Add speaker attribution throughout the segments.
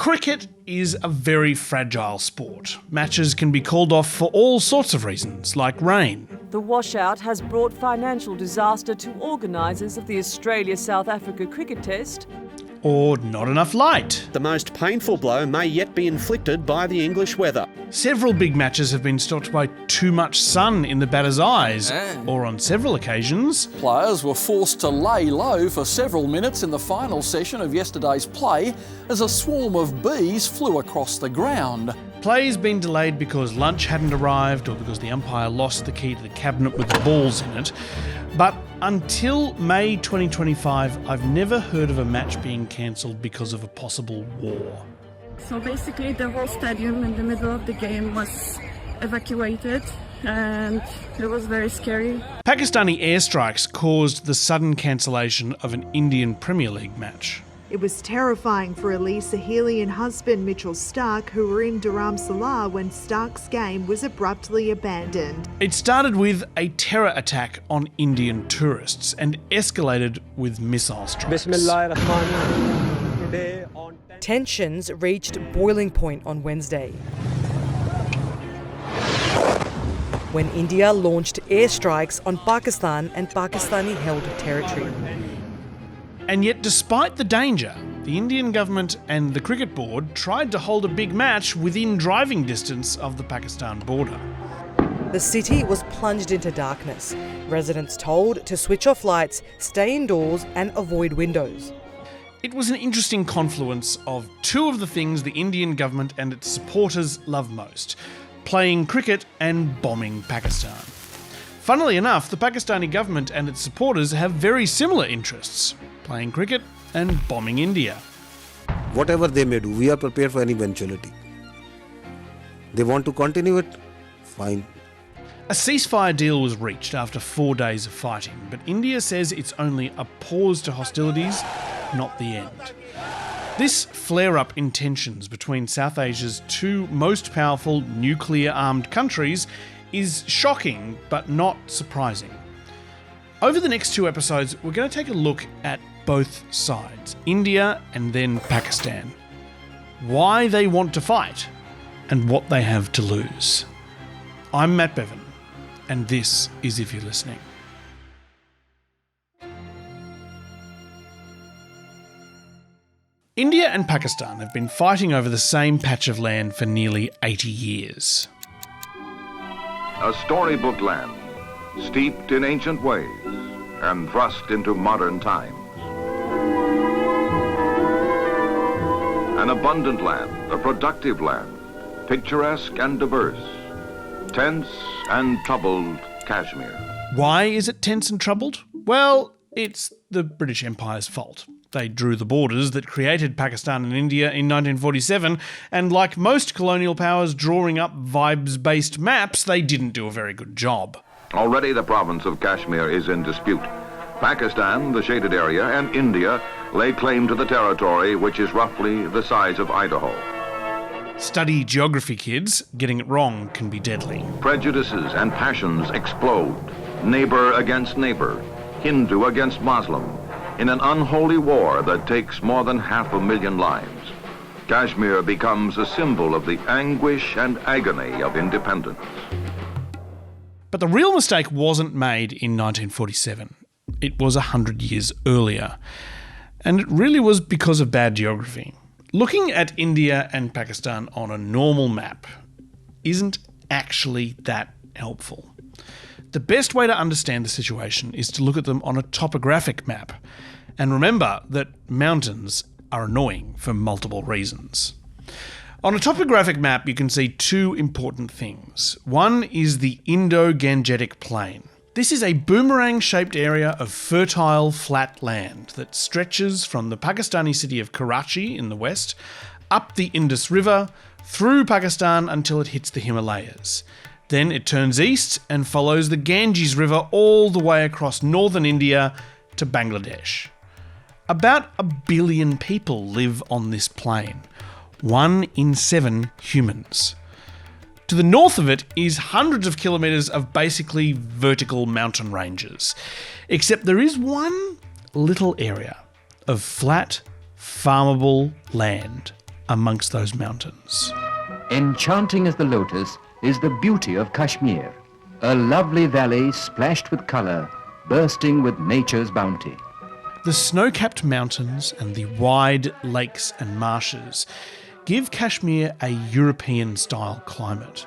Speaker 1: Cricket is a very fragile sport. Matches can be called off for all sorts of reasons, like rain.
Speaker 2: The washout has brought financial disaster to organisers of the Australia-South Africa cricket test.
Speaker 1: Or not enough light.
Speaker 3: The most painful blow may yet be inflicted by the English weather.
Speaker 1: Several big matches have been stopped by too much sun in the batter's eyes, or on several occasions,
Speaker 4: players were forced to lay low for several minutes in the final session of yesterday's play as a swarm of bees flew across the ground.
Speaker 1: Play's been delayed because lunch hadn't arrived or because the umpire lost the key to the cabinet with the balls in it. But until May 2025, I've never heard of a match being cancelled because of a possible war.
Speaker 5: So basically the whole stadium in the middle of the game was evacuated and it was very scary.
Speaker 1: Pakistani airstrikes caused the sudden cancellation of an Indian Premier League match.
Speaker 6: It was terrifying for Elisa Healy and husband Mitchell Stark, who were in Dharamsala when Stark's game was abruptly abandoned.
Speaker 1: It started with a terror attack on Indian tourists and escalated with missile strikes.
Speaker 7: Tensions reached boiling point on Wednesday when India launched airstrikes on Pakistan and Pakistani-held territory.
Speaker 1: And yet, despite the danger, the Indian government and the cricket board tried to hold a big match within driving distance of the Pakistan border.
Speaker 7: The city was plunged into darkness. Residents told to switch off lights, stay indoors and avoid windows.
Speaker 1: It was an interesting confluence of two of the things the Indian government and its supporters love most: playing cricket and bombing Pakistan. Funnily enough, the Pakistani government and its supporters have very similar interests: playing cricket and bombing India.
Speaker 8: Whatever they may do, we are prepared for any eventuality. They want to continue it, fine.
Speaker 1: A ceasefire deal was reached after 4 days of fighting, but India says it's only a pause to hostilities, not the end. This flare-up in tensions between South Asia's two most powerful nuclear-armed countries is shocking, but not surprising. Over the next two episodes, we're going to take a look at both sides, India and then Pakistan, why they want to fight, and what they have to lose. I'm Matt Bevan, and this is If You're Listening. India and Pakistan have been fighting over the same patch of land for nearly 80 years.
Speaker 9: A storybook land, steeped in ancient ways and thrust into modern times. An abundant land, a productive land, picturesque and diverse, tense and troubled Kashmir.
Speaker 1: Why is it tense and troubled? Well, it's the British Empire's fault. They drew the borders that created Pakistan and India in 1947, and like most colonial powers drawing up vibes-based maps, they didn't do a very good job.
Speaker 9: Already the province of Kashmir is in dispute. Pakistan, the shaded area, and India lay claim to the territory, which is roughly the size of Idaho.
Speaker 1: Study geography, kids. Getting it wrong can be deadly.
Speaker 9: Prejudices and passions explode. Neighbor against neighbor, Hindu against Muslim, in an unholy war that takes more than 500,000 lives. Kashmir becomes a symbol of the anguish and agony of independence.
Speaker 1: But the real mistake wasn't made in 1947. It was 100 years earlier. And it really was because of bad geography. Looking at India and Pakistan on a normal map isn't actually that helpful. The best way to understand the situation is to look at them on a topographic map. And remember that mountains are annoying for multiple reasons. On a topographic map, you can see two important things. One is the Indo-Gangetic Plain. This is a boomerang-shaped area of fertile, flat land that stretches from the Pakistani city of Karachi in the west, up the Indus River, through Pakistan until it hits the Himalayas. Then it turns east and follows the Ganges River all the way across northern India to Bangladesh. About 1 billion people live on this plain, 1 in 7 humans. To the north of it is hundreds of kilometres of basically vertical mountain ranges, except there is one little area of flat, farmable land amongst those mountains.
Speaker 10: Enchanting as the lotus is the beauty of Kashmir, a lovely valley splashed with colour, bursting with nature's bounty.
Speaker 1: The snow-capped mountains and the wide lakes and marshes give Kashmir a European-style climate,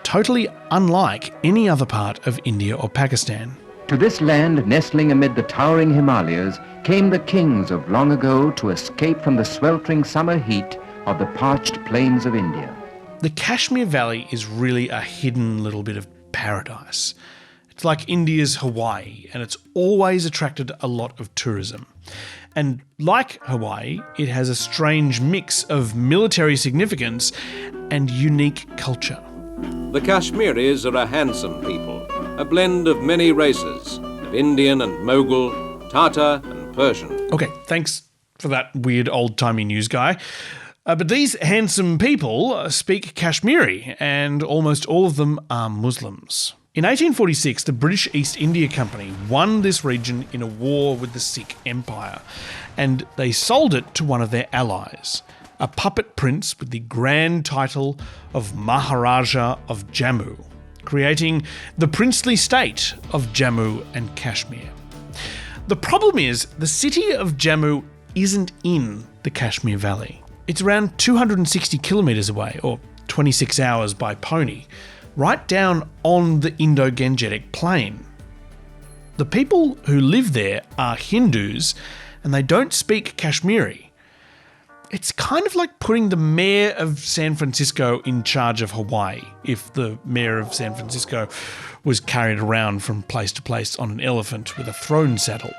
Speaker 1: totally unlike any other part of India or Pakistan.
Speaker 10: To this land nestling amid the towering Himalayas came the kings of long ago to escape from the sweltering summer heat of the parched plains of India.
Speaker 1: The Kashmir Valley is really a hidden little bit of paradise. It's like India's Hawaii, and it's always attracted a lot of tourism. And like Hawaii, it has a strange mix of military significance and unique culture.
Speaker 11: The Kashmiris are a handsome people, a blend of many races, of Indian and Mughal, Tatar and Persian.
Speaker 1: Okay, thanks for that weird old-timey news guy. But these handsome people speak Kashmiri, and almost all of them are Muslims. In 1846, the British East India Company won this region in a war with the Sikh Empire, and they sold it to one of their allies, a puppet prince with the grand title of Maharaja of Jammu, creating the princely state of Jammu and Kashmir. The problem is, the city of Jammu isn't in the Kashmir Valley. It's around 260 kilometres away, or 26 hours by pony, right down on the Indo-Gangetic Plain. The people who live there are Hindus, and they don't speak Kashmiri. It's kind of like putting the mayor of San Francisco in charge of Hawaii, if the mayor of San Francisco was carried around from place to place on an elephant with a throne saddle.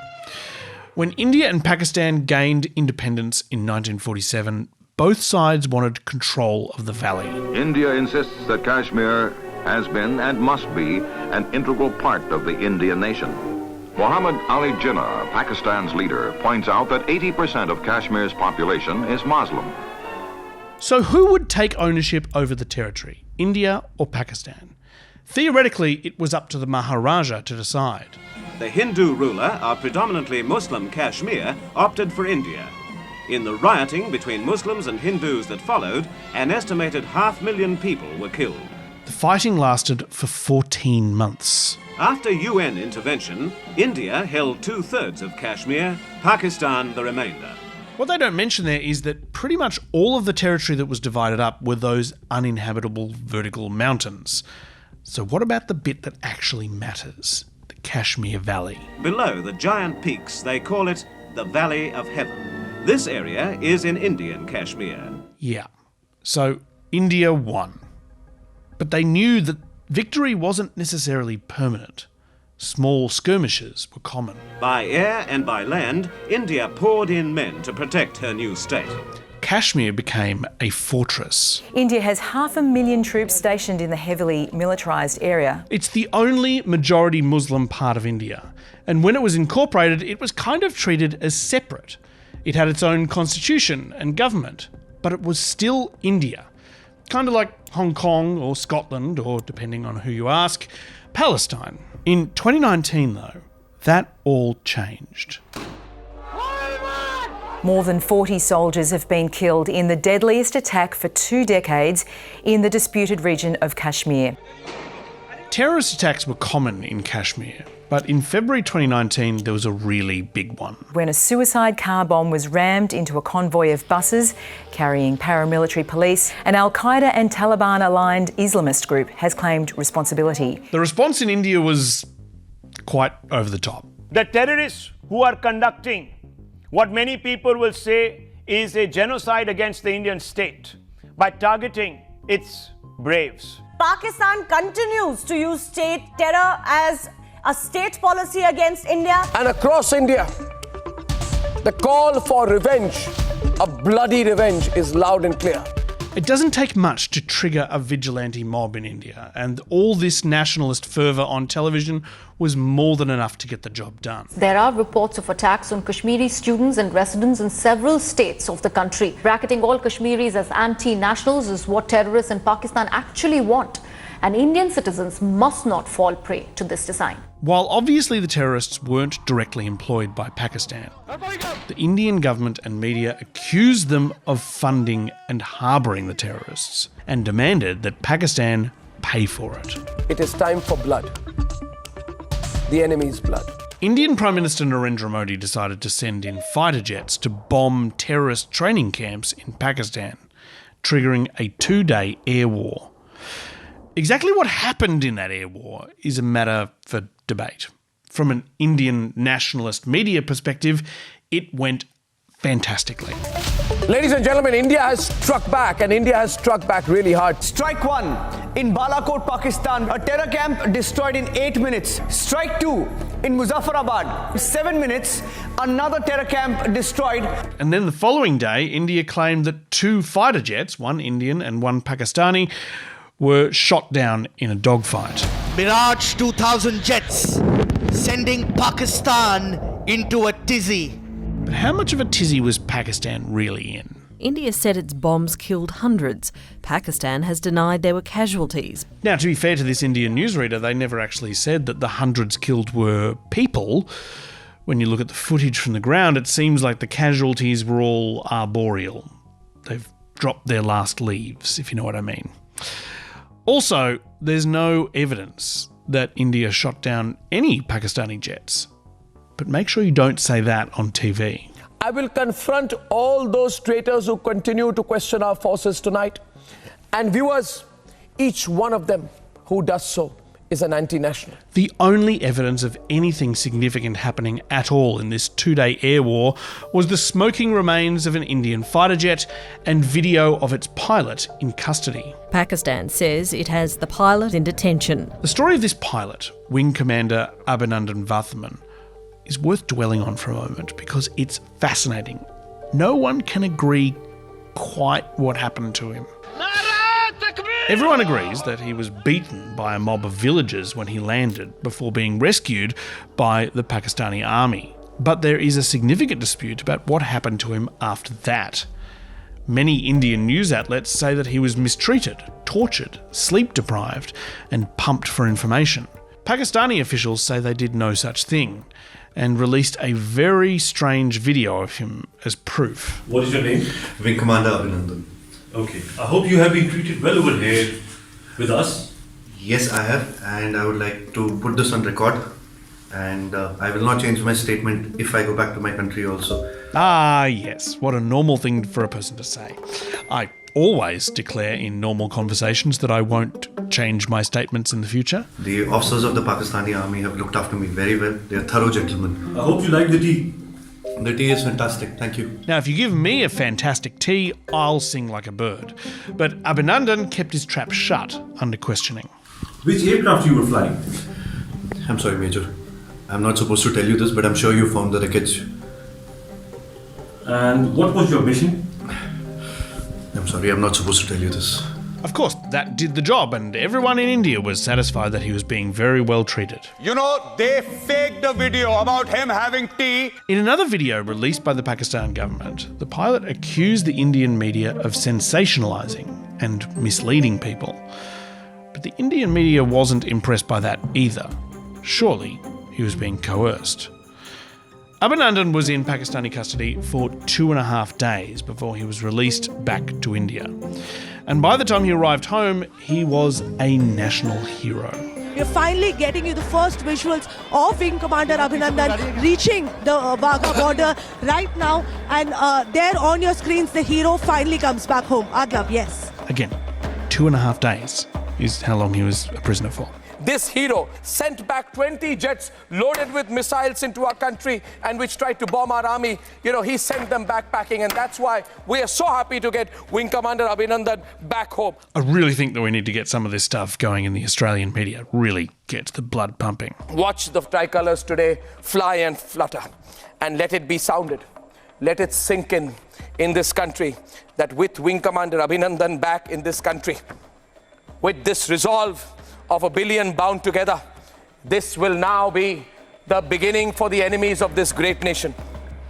Speaker 1: When India and Pakistan gained independence in 1947, both sides wanted control of the valley.
Speaker 9: India insists that Kashmir has been and must be an integral part of the Indian nation. Muhammad Ali Jinnah, Pakistan's leader, points out that 80% of Kashmir's population is Muslim.
Speaker 1: So who would take ownership over the territory, India or Pakistan? Theoretically, it was up to the Maharaja to decide.
Speaker 12: The Hindu ruler of predominantly Muslim Kashmir opted for India. In the rioting between Muslims and Hindus that followed, an estimated 500,000 people were killed.
Speaker 1: The fighting lasted for 14 months.
Speaker 12: After UN intervention, India held 2/3 of Kashmir, Pakistan the remainder.
Speaker 1: What they don't mention there is that pretty much all of the territory that was divided up were those uninhabitable vertical mountains. So what about the bit that actually matters? The Kashmir Valley.
Speaker 12: Below the giant peaks, they call it the Valley of Heaven. This area is in Indian Kashmir.
Speaker 1: Yeah. So India won. But they knew that victory wasn't necessarily permanent. Small skirmishes were common.
Speaker 12: By air and by land, India poured in men to protect her new state.
Speaker 1: Kashmir became a fortress.
Speaker 13: India has 500,000 troops stationed in the heavily militarised area.
Speaker 1: It's the only majority Muslim part of India. And when it was incorporated, it was kind of treated as separate. It had its own constitution and government, but it was still India. Kind of like Hong Kong or Scotland, or depending on who you ask, Palestine. In 2019, though, that all changed.
Speaker 13: More than 40 soldiers have been killed in the deadliest attack for 2 decades in the disputed region of Kashmir.
Speaker 1: Terrorist attacks were common in Kashmir, but in February 2019 there was a really big one.
Speaker 13: When a suicide car bomb was rammed into a convoy of buses carrying paramilitary police, an Al-Qaeda and Taliban-aligned Islamist group has claimed responsibility.
Speaker 1: The response in India was quite over the top.
Speaker 14: The terrorists who are conducting what many people will say is a genocide against the Indian state by targeting its braves.
Speaker 15: Pakistan continues to use state terror as a state policy against India.
Speaker 16: And across India, the call for revenge, a bloody revenge, is loud and clear.
Speaker 1: It doesn't take much to trigger a vigilante mob in India, and all this nationalist fervour on television was more than enough to get the job done.
Speaker 17: There are reports of attacks on Kashmiri students and residents in several states of the country. Bracketing all Kashmiris as anti-nationals is what terrorists in Pakistan actually want. and Indian citizens must not fall prey to this design.
Speaker 1: While obviously the terrorists weren't directly employed by Pakistan, the Indian government and media accused them of funding and harbouring the terrorists and demanded that Pakistan pay for it.
Speaker 16: It is time for blood. The enemy's blood.
Speaker 1: Indian Prime Minister Narendra Modi decided to send in fighter jets to bomb terrorist training camps in Pakistan, triggering a 2-day air war. Exactly what happened in that air war is a matter for debate. From an Indian nationalist media perspective, it went fantastically.
Speaker 16: Ladies and gentlemen, India has struck back, and India has struck back really hard.
Speaker 18: Strike 1. In Balakot, Pakistan, a terror camp destroyed in 8 minutes. Strike 2. In Muzaffarabad, 7 minutes, another terror camp destroyed.
Speaker 1: And then the following day, India claimed that 2 fighter jets, one Indian and one Pakistani, were shot down in a dogfight.
Speaker 19: Mirage 2000 jets sending Pakistan into a tizzy.
Speaker 1: But how much of a tizzy was Pakistan really in?
Speaker 20: India said its bombs killed hundreds. Pakistan has denied there were casualties.
Speaker 1: Now, to be fair to this Indian newsreader, they never actually said that the hundreds killed were people. When you look at the footage from the ground, it seems like the casualties were all arboreal. They've dropped their last leaves, if you know what I mean. Also, there's no evidence that India shot down any Pakistani jets. But make sure you don't say that on TV.
Speaker 16: I will confront all those traitors who continue to question our forces tonight. And viewers, each one of them who does so is an anti-national.
Speaker 1: The only evidence of anything significant happening at all in this 2-day air war was the smoking remains of an Indian fighter jet and video of its pilot in custody.
Speaker 20: Pakistan says it has the pilot in detention.
Speaker 1: The story of this pilot, Wing Commander Abhinandan Varthaman, is worth dwelling on for a moment because it's fascinating. No one can agree quite what happened to him. Everyone agrees that he was beaten by a mob of villagers when he landed before being rescued by the Pakistani army. But there is a significant dispute about what happened to him after that. Many Indian news outlets say that he was mistreated, tortured, sleep-deprived, and pumped for information. Pakistani officials say they did no such thing and released a very strange video of him as proof.
Speaker 21: What is your name?
Speaker 22: Wing Commander Abhinandan.
Speaker 21: Okay. I hope you have been treated well over here with us.
Speaker 22: Yes, I have, and I would like to put this on record. And I will not change my statement if I go back to my country also.
Speaker 1: Ah, yes. What a normal thing for a person to say. I always declare in normal conversations that I won't change my statements in the future.
Speaker 22: The officers of the Pakistani army have looked after me very well. They are thorough gentlemen.
Speaker 21: I hope you like the tea.
Speaker 22: The tea is fantastic, thank you.
Speaker 1: Now, if you give me a fantastic tea, I'll sing like a bird. But Abhinandan kept his trap shut under questioning.
Speaker 21: Which aircraft you were flying?
Speaker 22: I'm sorry, Major. I'm not supposed to tell you this, but I'm sure you found the wreckage.
Speaker 21: And what was your mission?
Speaker 22: I'm sorry, I'm not supposed to tell you this.
Speaker 1: Of course, that did the job, and everyone in India was satisfied that he was being very well treated.
Speaker 18: You know, they faked a video about him having tea.
Speaker 1: In another video released by the Pakistan government, the pilot accused the Indian media of sensationalising and misleading people. But the Indian media wasn't impressed by that either. Surely, he was being coerced. Abhinandan was in Pakistani custody for 2.5 days before he was released back to India. And by the time he arrived home, he was a national hero.
Speaker 23: We're finally getting you the first visuals of Wing Commander Abhinandan reaching the Wagah border right now. And there on your screens, the hero finally comes back home. Adlab, yes.
Speaker 1: Again, 2.5 days is how long he was a prisoner for.
Speaker 16: This hero sent back 20 jets loaded with missiles into our country and which tried to bomb our army. You know, he sent them backpacking, and that's why we are so happy to get Wing Commander Abhinandan back home.
Speaker 1: I really think that we need to get some of this stuff going in the Australian media. Really gets the blood pumping.
Speaker 16: Watch the tricolours today fly and flutter, and let it be sounded. Let it sink in this country that with Wing Commander Abhinandan back in this country, with this resolve of 1 billion bound together, this will now be the beginning for the enemies of this great nation.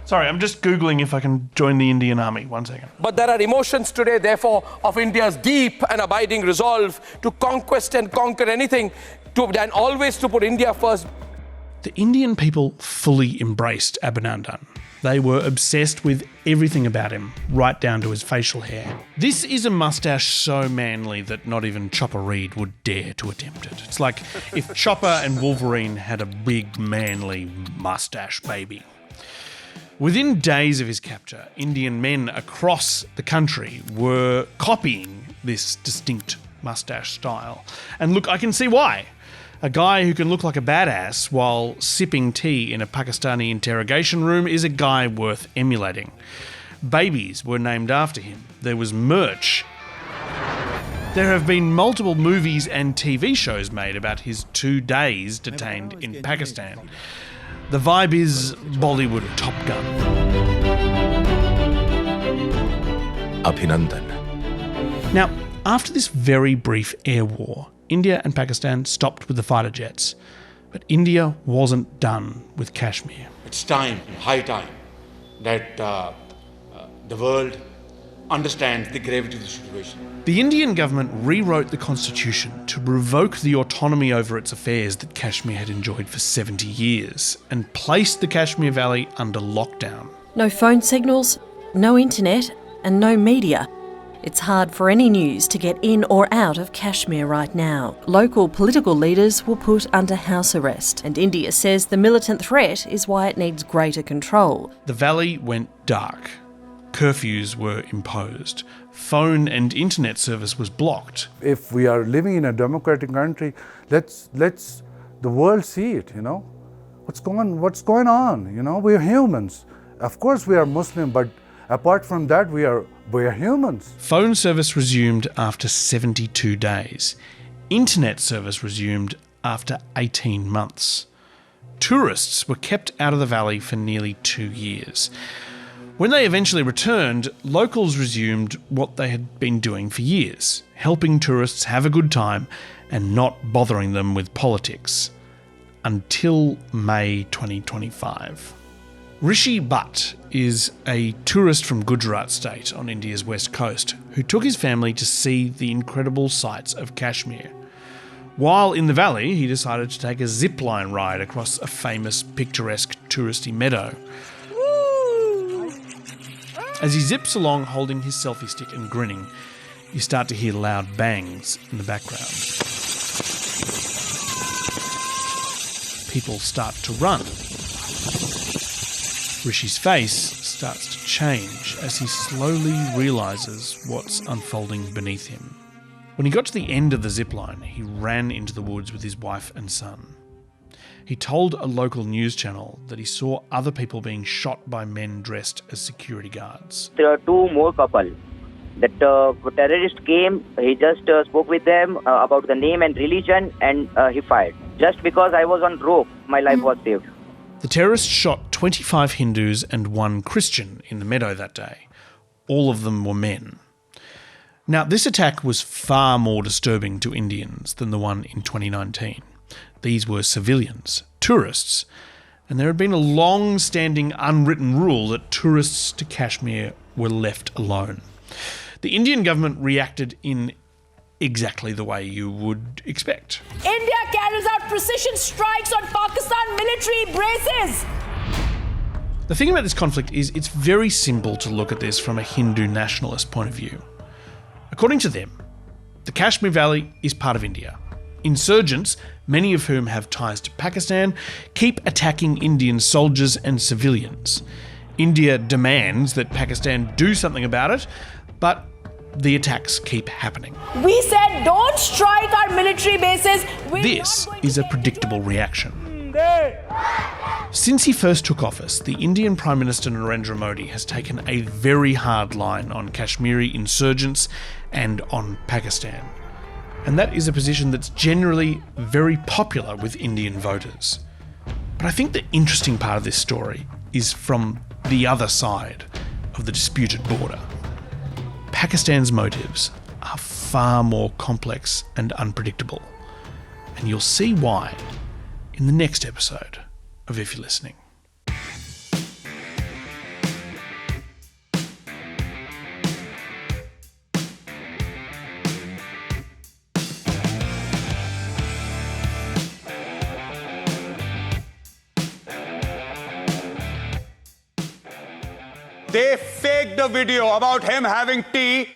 Speaker 1: Sorry, I'm just Googling if I can join the Indian Army. 1 second.
Speaker 16: But there are emotions today, therefore, of India's deep and abiding resolve to conquest and conquer anything, and always to put India first.
Speaker 1: The Indian people fully embraced Abhinandan. They were obsessed with everything about him, right down to his facial hair. This is a mustache so manly that not even Chopper Read would dare to attempt it. It's like if Chopper and Wolverine had a big, manly mustache baby. Within days of his capture, Indian men across the country were copying this distinct mustache style. And look, I can see why. A guy who can look like a badass while sipping tea in a Pakistani interrogation room is a guy worth emulating. Babies were named after him. There was merch. There have been multiple movies and TV shows made about his 2 days detained in Pakistan. The vibe is Bollywood Top Gun.
Speaker 2: Abhinandan.
Speaker 1: Now, after this very brief air war, India and Pakistan stopped with the fighter jets. But India wasn't done with Kashmir.
Speaker 2: It's time, high time, that the world understands the gravity of the situation.
Speaker 1: The Indian government rewrote the constitution to revoke the autonomy over its affairs that Kashmir had enjoyed for 70 years and placed the Kashmir Valley under lockdown.
Speaker 20: No phone signals, no internet, and no media. It's hard for any news to get in or out of Kashmir right now. Local political leaders were put under house arrest, and India says the militant threat is why it needs greater control.
Speaker 1: The valley went dark. Curfews were imposed. Phone and internet service was blocked.
Speaker 3: If we are living in a democratic country, let's the world see it, What's going on, We're humans. Of course we are Muslim, but apart from that, we are humans.
Speaker 1: Phone service resumed after 72 days. Internet service resumed after 18 months. Tourists were kept out of the valley for nearly 2 years. When they eventually returned, locals resumed what they had been doing for years, helping tourists have a good time and not bothering them with politics. Until May 2025. Rishi Bhatt is a tourist from Gujarat state on India's west coast who took his family to see the incredible sights of Kashmir. While in the valley, he decided to take a zipline ride across a famous picturesque touristy meadow. As he zips along holding his selfie stick and grinning, you start to hear loud bangs in the background. People start to run. Rishi's face starts to change as he slowly realises what's unfolding beneath him. When he got to the end of the zipline, he ran into the woods with his wife and son. He told a local news channel that he saw other people being shot by men dressed as security guards.
Speaker 4: There are 2 more couples. The terrorist came, he just spoke with them about the name and religion, and he fired. Just because I was on rope, my life was saved.
Speaker 1: The terrorists shot 25 Hindus and 1 Christian in the meadow that day. All of them were men. Now, this attack was far more disturbing to Indians than the one in 2019. These were civilians, tourists, and there had been a long-standing unwritten rule that tourists to Kashmir were left alone. The Indian government reacted in exactly the way you would expect.
Speaker 15: India carries out precision strikes on Pakistan military bases.
Speaker 1: The thing about this conflict is it's very simple to look at this from a Hindu nationalist point of view. According to them, the Kashmir Valley is part of India. Insurgents, many of whom have ties to Pakistan, keep attacking Indian soldiers and civilians. India demands that Pakistan do something about it, but the attacks keep happening.
Speaker 15: We said don't strike our military bases.
Speaker 1: This is a predictable reaction. Since he first took office, the Indian Prime Minister Narendra Modi has taken a very hard line on Kashmiri insurgents and on Pakistan. And that is a position that's generally very popular with Indian voters. But I think the interesting part of this story is from the other side of the disputed border. Pakistan's motives are far more complex and unpredictable. And you'll see why in the next episode of If You're Listening.
Speaker 5: the video about him having tea